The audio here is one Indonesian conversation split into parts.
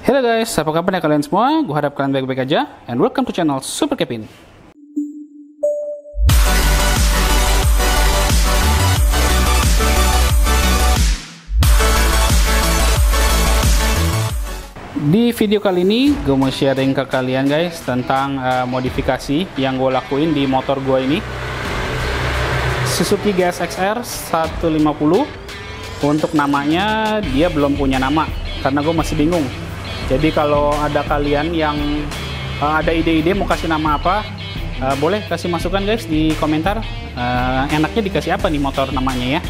Hello guys, apa kabar ya kalian semua? Gue harap kalian baik-baik aja. And welcome to channel Super Kevin. Di video kali ini, gue mau sharing ke kalian guys tentang modifikasi yang gue lakuin di motor gue ini. Suzuki GSX-R 150. Untuk namanya, dia belum punya nama, karena gue masih bingung. Jadi kalau ada kalian yang ada ide-ide mau kasih nama apa, boleh kasih masukan guys di komentar. Enaknya dikasih apa nih motor namanya ya.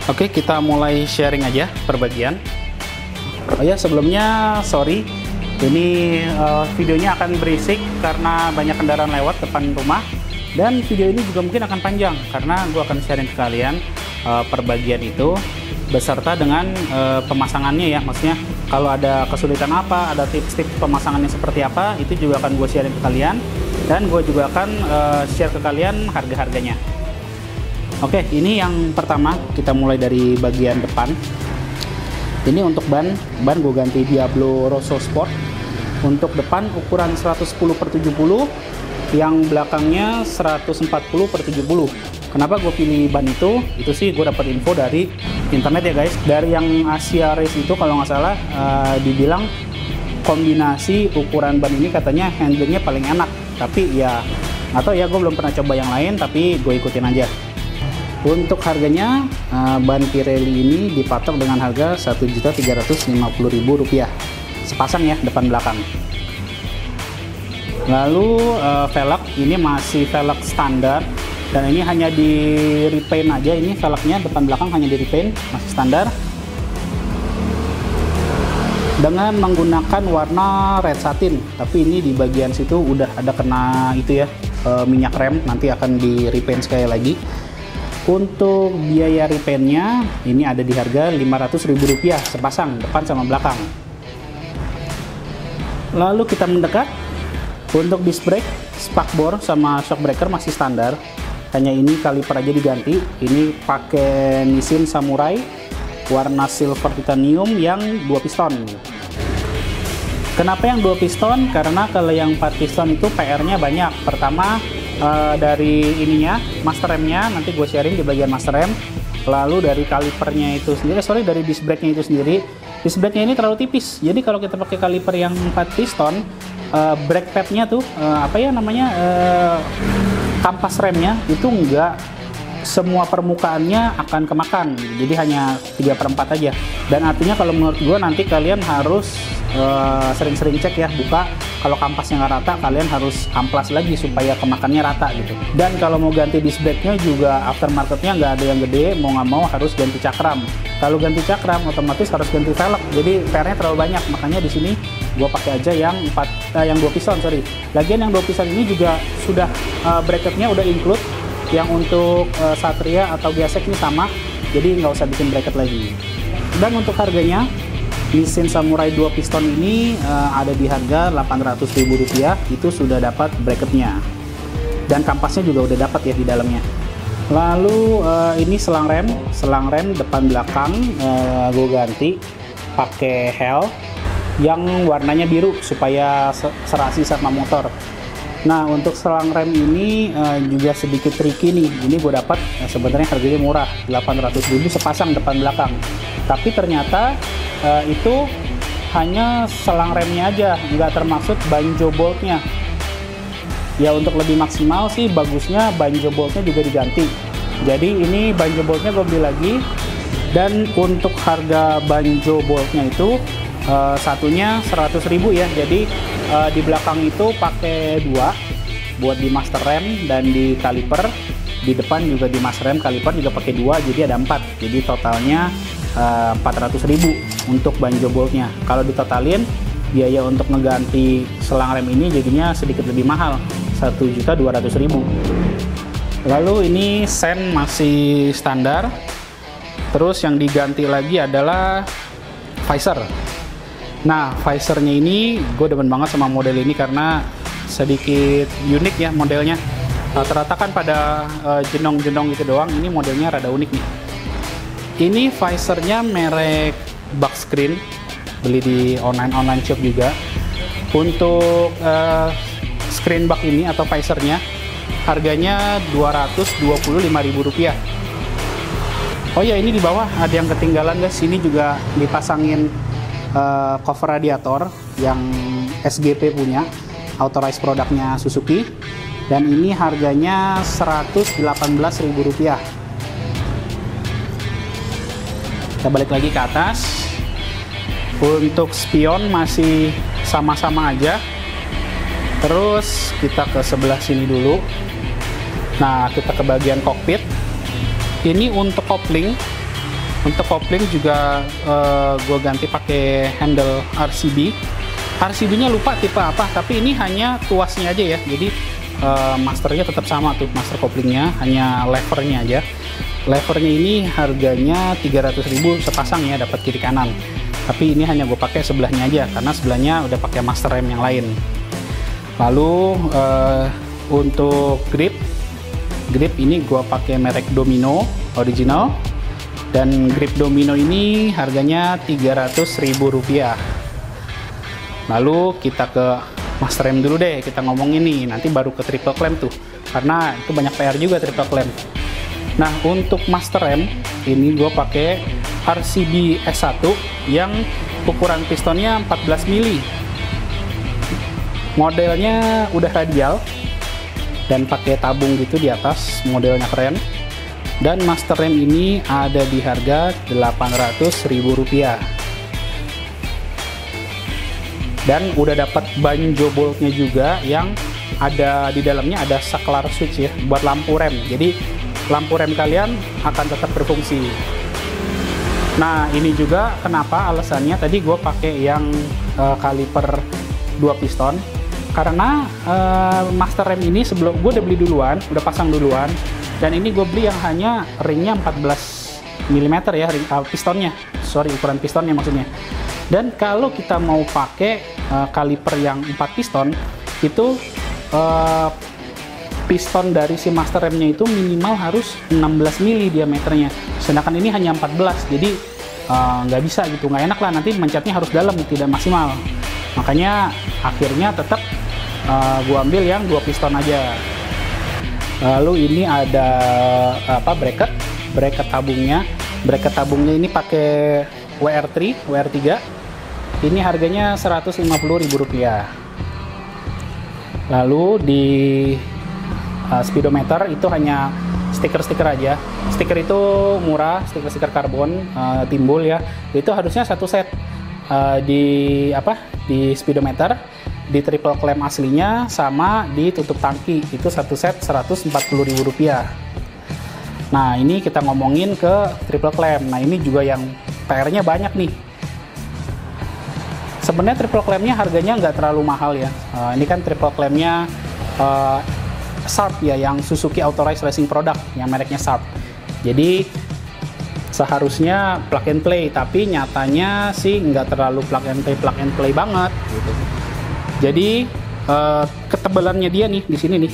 Oke, kita mulai sharing aja per bagian. Oh ya, sebelumnya sorry, ini videonya akan berisik karena banyak kendaraan lewat depan rumah. Dan video ini juga mungkin akan panjang karena gue akan sharing ke kalian per bagian itu beserta dengan pemasangannya ya. Maksudnya kalau ada kesulitan apa, ada tips-tips pemasangannya seperti apa, itu juga akan gue sharing ke kalian. Dan gue juga akan share ke kalian harga-harganya. Oke, ini yang pertama, kita mulai dari bagian depan. Ini untuk ban gue ganti Diablo Rosso Sport. Untuk depan ukuran 110/70, yang belakangnya 140/70. Kenapa gue pilih ban itu? Itu sih gue dapat info dari internet ya guys. Dari yang Asia Race itu kalau nggak salah dibilang kombinasi ukuran ban ini katanya handlingnya paling enak. Tapi ya nggak tahu ya, gue belum pernah coba yang lain, tapi gue ikutin aja. Untuk harganya, ban Pirelli ini dipatok dengan harga Rp1.350.000 sepasang ya, depan belakang. Lalu velg ini masih velg standar, dan ini hanya di repaint aja. Ini velgnya depan belakang hanya di repaint, masih standar, dengan menggunakan warna red satin. Tapi ini di bagian situ udah ada kena itu ya, minyak rem, nanti akan di repaint sekali lagi. Untuk biaya repaintnya ini ada di harga Rp500.000 sepasang, depan sama belakang. Lalu kita mendekat. Untuk disc brake, spakbor sama shock breaker masih standar. Hanya ini kaliper aja diganti. Ini pakai Nissin Samurai warna silver titanium yang 2 piston. Kenapa yang 2 piston? Karena kalau yang 4 piston itu PR-nya banyak. Pertama, dari ininya, master remnya, nanti gue sharing di bagian master rem. Lalu dari kalipernya itu sendiri, dari disc brake-nya itu sendiri, disc brake-nya ini terlalu tipis. Jadi kalau kita pakai kaliper yang 4 piston, brake pad-nya tuh, kampas remnya itu enggak semua permukaannya akan kemakan. Jadi hanya 3/4 aja. Dan artinya kalau menurut gue nanti kalian harus sering-sering cek ya, buka. Kalau kampasnya nggak rata, kalian harus amplas lagi supaya kemakannya rata gitu. Dan kalau mau ganti disc brake-nya juga aftermarketnya nggak ada yang gede, mau nggak mau harus ganti cakram. Kalau ganti cakram otomatis harus ganti velg, jadi PR-nya terlalu banyak. Makanya di sini gue pakai aja yang 2 piston, sorry. Lagian yang 2 piston ini juga sudah bracketnya udah include Yang untuk Satria atau Gesek ini sama, jadi nggak usah bikin bracket lagi. Dan untuk harganya, Nissin Samurai 2 piston ini ada di harga Rp800.000, itu sudah dapat bracketnya. Dan kampasnya juga udah dapat ya di dalamnya. Lalu ini selang rem depan belakang gue ganti pakai hel yang warnanya biru supaya serasi sama motor. Nah, untuk selang rem ini juga sedikit tricky nih. Ini gue dapat sebenarnya harganya murah, 800.000 sepasang depan belakang. Tapi ternyata itu hanya selang remnya aja, nggak termasuk banjo boltnya. Ya untuk lebih maksimal sih bagusnya banjo boltnya juga diganti. Jadi ini banjo boltnya gue beli lagi. Dan untuk harga banjo boltnya itu satunya 100.000 ya. Jadi di belakang itu pakai 2 buat di master rem dan di kaliper. Di depan juga di master rem, kaliper juga pakai 2, jadi ada 4. Jadi totalnya 400.000 untuk banjo boltnya. Kalau ditotalin biaya untuk mengganti selang rem ini jadinya sedikit lebih mahal, 1.200.000. Lalu ini sen masih standar. Terus yang diganti lagi adalah visor. Nah, visornya ini gue demen banget sama model ini karena sedikit unik ya modelnya. Rata-rata kan pada jenong-jenong gitu doang, ini modelnya rada unik nih. Ini visornya merek Buckscreen, beli di online shop juga. Untuk screen bug ini atau visornya harganya Rp225.000. Oh ya, ini di bawah ada yang ketinggalan guys. Ini juga dipasangin cover radiator yang SGP punya, authorized produknya Suzuki. Dan ini harganya Rp118.000. Kita balik lagi ke atas. Untuk spion masih sama-sama aja. Terus kita ke sebelah sini dulu. Nah, kita ke bagian kokpit. Ini untuk kopling. Untuk kopling juga gue ganti pakai handle RCB. RCB-nya lupa tipe apa, tapi ini hanya tuasnya aja ya. Jadi masternya tetap sama tuh, master koplingnya, hanya levernya aja. Levernya ini harganya 300.000 sepasang ya, dapat kiri kanan. Tapi ini hanya gue pakai sebelahnya aja, karena sebelahnya udah pakai master rem yang lain. Lalu untuk grip ini gue pakai merek Domino original. Dan grip Domino ini harganya Rp300.000. Lalu kita ke master rem dulu deh, kita ngomongin nih, nanti baru ke triple clamp tuh, karena itu banyak PR juga triple clamp. Nah, untuk master rem ini gue pakai RCB S1 yang ukuran pistonnya 14 mili. Modelnya udah radial dan pakai tabung gitu di atas, modelnya keren. Dan master rem ini ada di harga Rp800.000. Dan udah dapat banjo boltnya juga yang ada di dalamnya, ada saklar switch ya buat lampu rem. Jadi lampu rem kalian akan tetap berfungsi. Nah, ini juga kenapa alasannya tadi gue pakai yang kaliper 2 piston, karena master rem ini sebelum gue udah beli duluan, udah pasang duluan. Dan ini gue beli yang hanya ringnya 14 mm ya, pistonnya, ukuran pistonnya maksudnya. Dan kalau kita mau pakai kaliper yang 4 piston, itu piston dari si master remnya itu minimal harus 16 mili diameternya. Sedangkan ini hanya 14, jadi nggak bisa gitu, nggak enak lah, nanti mencetnya harus dalam, tidak maksimal. Makanya akhirnya tetap gue ambil yang 2 piston aja. Lalu ini ada bracket tabungnya. Bracket tabungnya ini pakai WR3. Ini harganya Rp150.000. Lalu di speedometer itu hanya stiker-stiker aja. Stiker itu murah, stiker karbon timbul ya. Itu harusnya satu set di speedometer. Di triple clamp aslinya sama di tutup tangki itu satu set Rp140.000. Nah, ini kita ngomongin ke triple clamp. Nah, ini juga yang PR-nya banyak nih. Sebenarnya triple clamp-nya harganya nggak terlalu mahal ya. Ini kan triple clamp-nya Sharp ya, yang Suzuki Authorized Racing Product, yang mereknya Sharp. Jadi seharusnya plug and play, tapi nyatanya sih nggak terlalu plug and play banget gitu. Jadi ketebalannya dia nih di sini nih,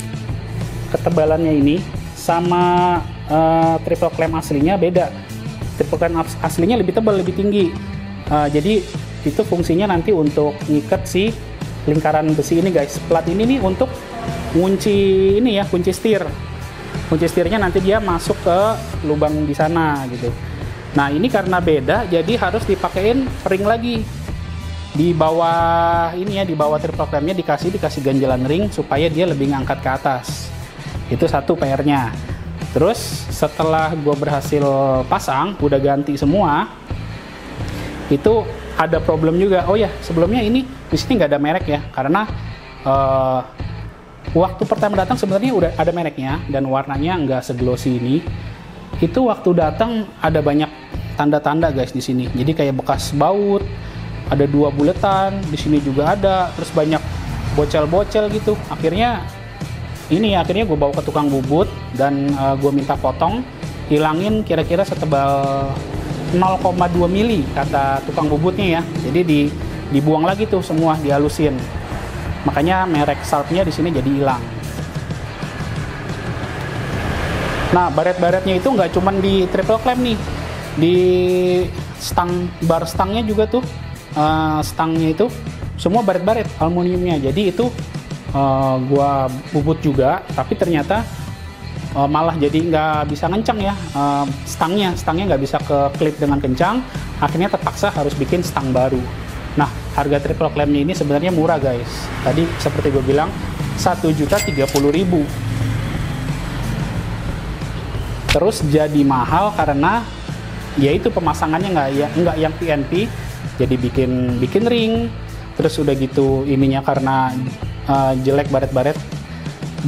ketebalannya ini sama triple clamp aslinya beda. Triple clamp aslinya lebih tebal, lebih tinggi. Jadi itu fungsinya nanti untuk ngikat si lingkaran besi ini guys. Plat ini nih untuk kunci ini ya, kunci setir. Kunci setirnya nanti dia masuk ke lubang di sana gitu. Nah ini karena beda, jadi harus dipakein ring lagi di bawah ini ya, di bawah triple clamp-nya dikasih ganjalan ring supaya dia lebih ngangkat ke atas. Itu satu PR-nya. Terus setelah gue berhasil pasang, udah ganti semua, itu ada problem juga. Oh ya, sebelumnya ini di sini nggak ada merek ya, karena waktu pertama datang sebenarnya udah ada mereknya dan warnanya nggak seglossy ini. Itu waktu datang ada banyak tanda-tanda guys di sini. Jadi kayak bekas baut, ada 2 buletan, di sini juga ada, terus banyak bocel-bocel gitu. Akhirnya gue bawa ke tukang bubut dan gue minta potong, hilangin kira-kira setebal 0,2 mili kata tukang bubutnya ya. Jadi dibuang lagi tuh semua, dihalusin. Makanya merek Sharp-nya di sini jadi hilang. Nah, baret-baretnya itu nggak cuma di triple clamp nih, di bar stangnya juga tuh, stangnya itu semua baret-baret aluminiumnya. Jadi itu gua bubut juga, tapi ternyata malah jadi nggak bisa ngencang ya, stangnya nggak bisa ke klip dengan kencang. Akhirnya terpaksa harus bikin stang baru. Nah, harga triple clamp-nya ini sebenarnya murah guys. Tadi seperti gue bilang 1.030.000. Terus jadi mahal karena yaitu pemasangannya nggak yang PNP, jadi bikin ring. Terus udah gitu ininya karena jelek baret-baret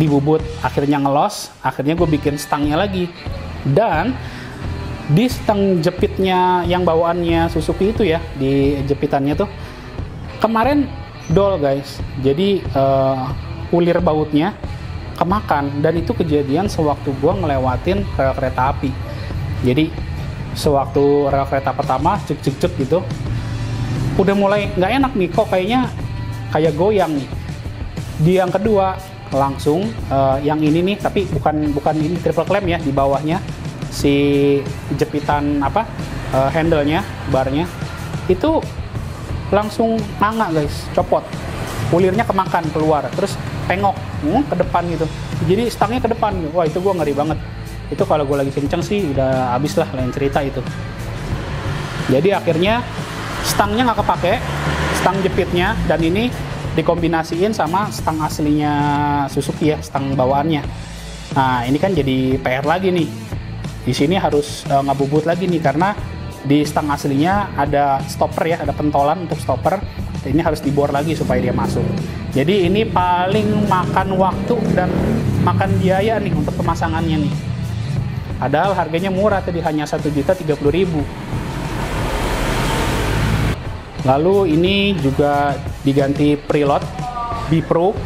dibubut, akhirnya ngelos. Akhirnya gue bikin stangnya lagi, dan di stang jepitnya yang bawaannya Suzuki itu ya, di jepitannya tuh kemarin dol guys. Jadi ulir bautnya kemakan, dan itu kejadian sewaktu gua ngelewatin rel kereta api. Jadi sewaktu rel kereta pertama cek gitu, udah mulai nggak enak nih, kok kayaknya kayak goyang nih. Di yang kedua langsung yang ini nih, tapi bukan ini triple clamp ya, di bawahnya si jepitan handle-nya, barnya itu langsung mangga guys, copot, ulirnya kemakan keluar, terus pengok ke depan gitu. Jadi stangnya ke depan. Wah, itu gue ngeri banget. Itu kalau gue lagi kenceng sih udah habis lah, lain cerita itu. Jadi akhirnya stangnya nggak kepake, stang jepitnya, dan ini dikombinasiin sama stang aslinya Suzuki ya, stang bawaannya. Nah ini kan jadi PR lagi nih. Di sini harus ngebubut lagi nih, karena di stang aslinya ada stopper ya, ada pentolan untuk stopper. Ini harus dibor lagi supaya dia masuk. Jadi ini paling makan waktu dan makan biaya nih untuk pemasangannya nih. Padahal harganya murah tadi, hanya 1.030.000. Lalu ini juga diganti preload B-Pro.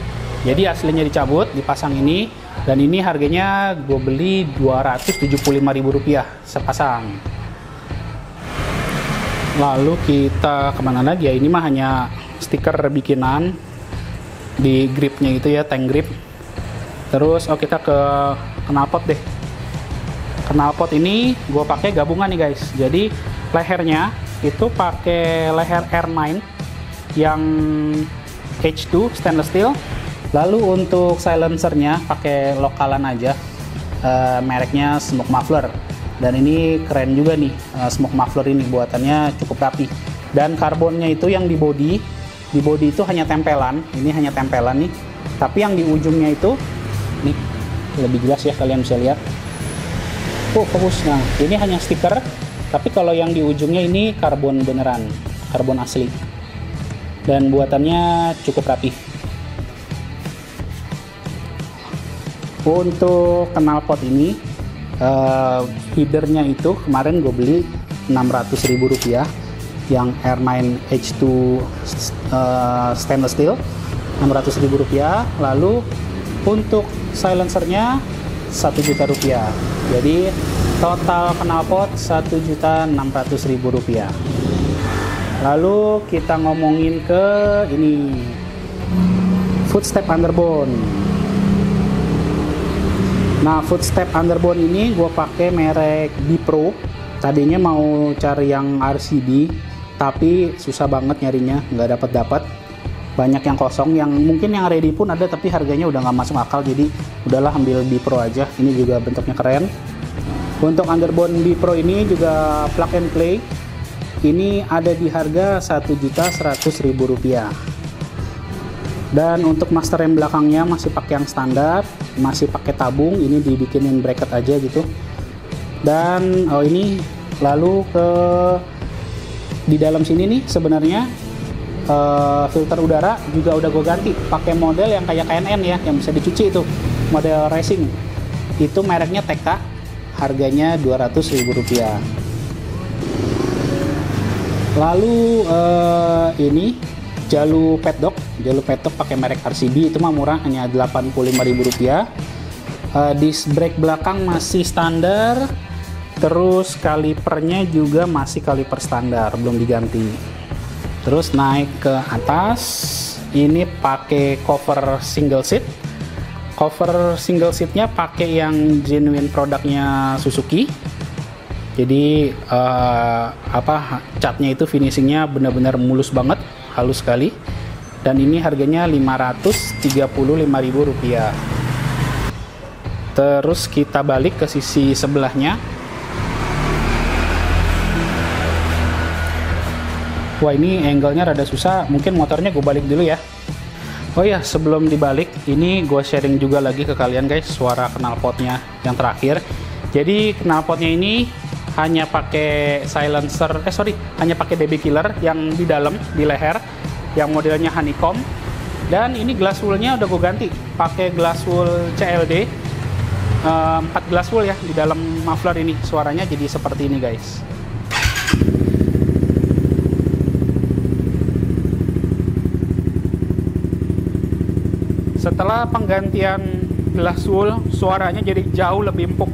Jadi aslinya dicabut, dipasang ini. Dan ini harganya gue beli Rp275.000 sepasang. Lalu kita kemana lagi ya? Ini mah hanya stiker bikinan di gripnya itu ya, tank grip. Terus kita ke knalpot deh. Knalpot ini gue pakai gabungan nih guys. Jadi lehernya itu pakai leher R9 yang H2 stainless steel. Lalu untuk silencernya pakai lokalan aja, mereknya Smoke Muffler. Dan ini keren juga nih, Smoke Muffler ini buatannya cukup rapi. Dan karbonnya itu yang di body itu hanya tempelan, ini hanya tempelan nih. Tapi yang di ujungnya itu, nih lebih jelas ya, kalian bisa lihat. Fokus. Nah, ini hanya stiker, tapi kalau yang di ujungnya ini karbon beneran, karbon asli. Dan buatannya cukup rapi. Untuk knalpot ini feedernya itu kemarin gue beli Rp600.000 yang R9 H2 stainless steel, Rp600.000. Lalu Untuk silencernya 1 juta rupiah. Jadi total knalpot 1.600.000 rupiah. Lalu kita ngomongin ke ini, footstep underbone. Nah, footstep underbone ini gue pakai merek Bipro. Tadinya mau cari yang RCB, tapi susah banget nyarinya, nggak dapat. Banyak yang kosong, yang mungkin yang ready pun ada, tapi harganya udah nggak masuk akal. Jadi udahlah ambil Bipro aja. Ini juga bentuknya keren. Untuk underbone Bipro ini juga plug and play. Ini ada di harga 1.100.000 rupiah. Dan untuk master rem belakangnya masih pakai yang standar, masih pakai tabung. Ini dibikinin bracket aja gitu. Dan ini lalu ke di dalam sini nih sebenarnya filter udara juga udah gue ganti pakai model yang kayak KNN ya, yang bisa dicuci itu, model racing. Itu mereknya TK, harganya 200.000 rupiah. Lalu ini jalu paddock pakai merek RCB, itu mah murah, hanya 85.000 rupiah. Disc brake belakang masih standar, terus kalipernya juga masih kaliper standar, belum diganti. Terus naik ke atas, ini pakai cover single seat. Cover single seatnya pakai yang genuine produknya Suzuki. Jadi catnya itu finishingnya benar-benar mulus banget, halus sekali. Dan ini harganya 535.000 rupiah. Terus kita balik ke sisi sebelahnya. Wah, ini angle-nya rada susah, mungkin motornya gue balik dulu ya. Oh ya, sebelum dibalik, ini gue sharing juga lagi ke kalian guys, suara knalpotnya yang terakhir. Jadi knalpotnya ini hanya pakai silencer, hanya pakai DB killer yang di dalam, di leher, yang modelnya honeycomb. Dan ini glass wool-nya udah gue ganti, pakai glass wool CLD, 4 glass wool ya di dalam muffler ini. Suaranya jadi seperti ini guys. Setelah penggantian glass wool, suaranya jadi jauh lebih empuk.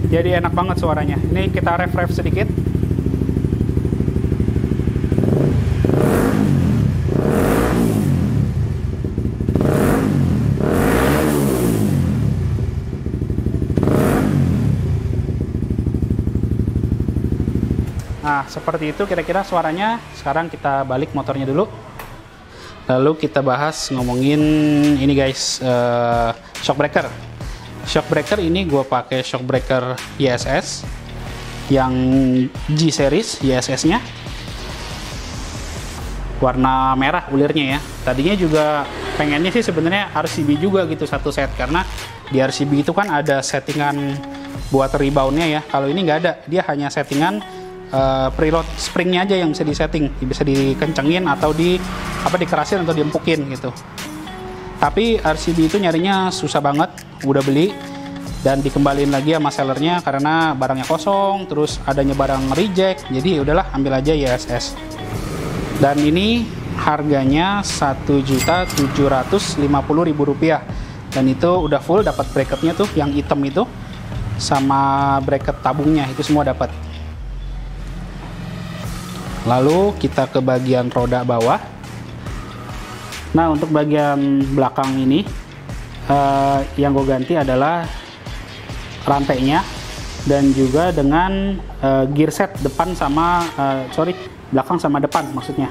Jadi enak banget suaranya. Ini kita ref sedikit. Nah, seperti itu kira-kira suaranya. Sekarang kita balik motornya dulu. Lalu kita bahas ngomongin ini guys, shock breaker. Shock breaker ini gue pakai shock breaker YSS yang G series YSS-nya, warna merah ulirnya ya. Tadinya juga pengennya sih sebenarnya RCB juga gitu satu set, karena di RCB itu kan ada settingan buat reboundnya ya. Kalau ini nggak ada, dia hanya settingan preload springnya aja yang bisa disetting, bisa dikencengin atau dikerasin atau diempukin gitu. Tapi RCB itu nyarinya susah banget, udah beli dan dikembalin lagi sama sellernya karena barangnya kosong, terus adanya barang reject, jadi udahlah ambil aja YSS. Dan ini harganya 1.750.000 rupiah, dan itu udah full, dapat bracketnya tuh yang hitam itu sama bracket tabungnya, itu semua dapat. Lalu kita ke bagian roda bawah. Nah, untuk bagian belakang ini yang gue ganti adalah rantainya, dan juga dengan gear set depan sama belakang sama depan maksudnya.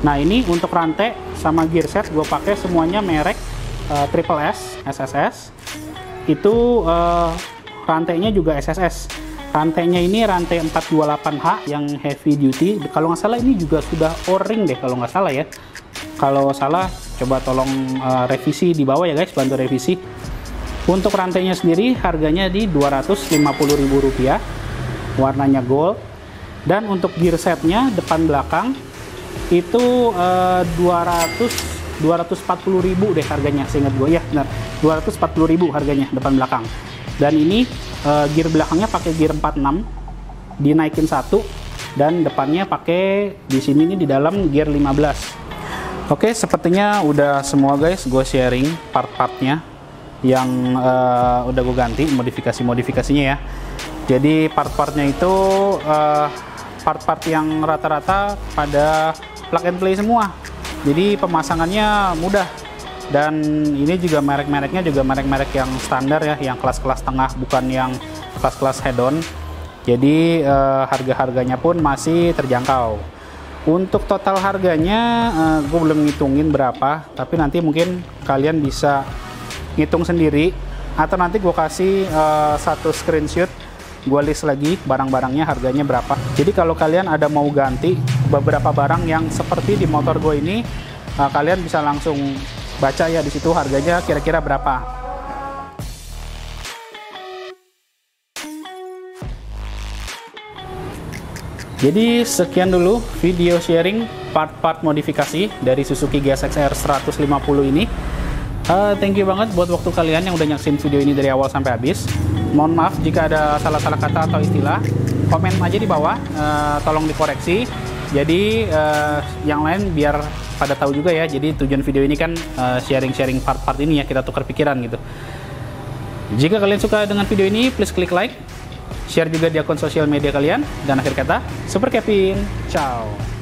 Nah, ini untuk rantai sama gear set gue pakai semuanya merek Triple S SSS. Itu rantainya juga SSS. Rantainya ini rantai 428H yang heavy duty. Kalau nggak salah ini juga sudah O-ring deh kalau nggak salah ya. Kalau salah coba tolong revisi di bawah ya guys, bantu revisi. Untuk rantainya sendiri harganya di 250.000 rupiah, warnanya gold. Dan untuk gear setnya depan belakang itu 240.000 deh harganya, seingat gue ya, benar 240.000 harganya depan belakang. Dan ini gear belakangnya pakai gear 46, dinaikin 1, dan depannya pakai di sini nih di dalam gear 15. Oke, sepertinya udah semua guys, gue sharing part-partnya yang udah gue ganti, modifikasinya ya. Jadi part-partnya itu part-part yang rata-rata pada plug and play semua. Jadi pemasangannya mudah. Dan ini juga merek-mereknya juga merek-merek yang standar ya, yang kelas-kelas tengah, bukan yang kelas-kelas head-on. Jadi harga-harganya pun masih terjangkau. Untuk total harganya gue belum ngitungin berapa, tapi nanti mungkin kalian bisa ngitung sendiri, atau nanti gue kasih satu screenshot, gue list lagi barang-barangnya harganya berapa. Jadi kalau kalian ada mau ganti beberapa barang yang seperti di motor gue ini, kalian bisa langsung baca ya di situ harganya kira-kira berapa. Jadi sekian dulu video sharing part-part modifikasi dari Suzuki GSX-R 150 ini. Thank you banget buat waktu kalian yang udah nyaksin video ini dari awal sampai habis. Mohon maaf jika ada salah-salah kata atau istilah. Komen aja di bawah, tolong dikoreksi. Jadi yang lain biar pada tahu juga ya. Jadi tujuan video ini kan sharing-sharing part-part ini ya, kita tukar pikiran gitu. Jika kalian suka dengan video ini, please klik like, share juga di akun sosial media kalian, dan akhir kata, Super Kevin, ciao.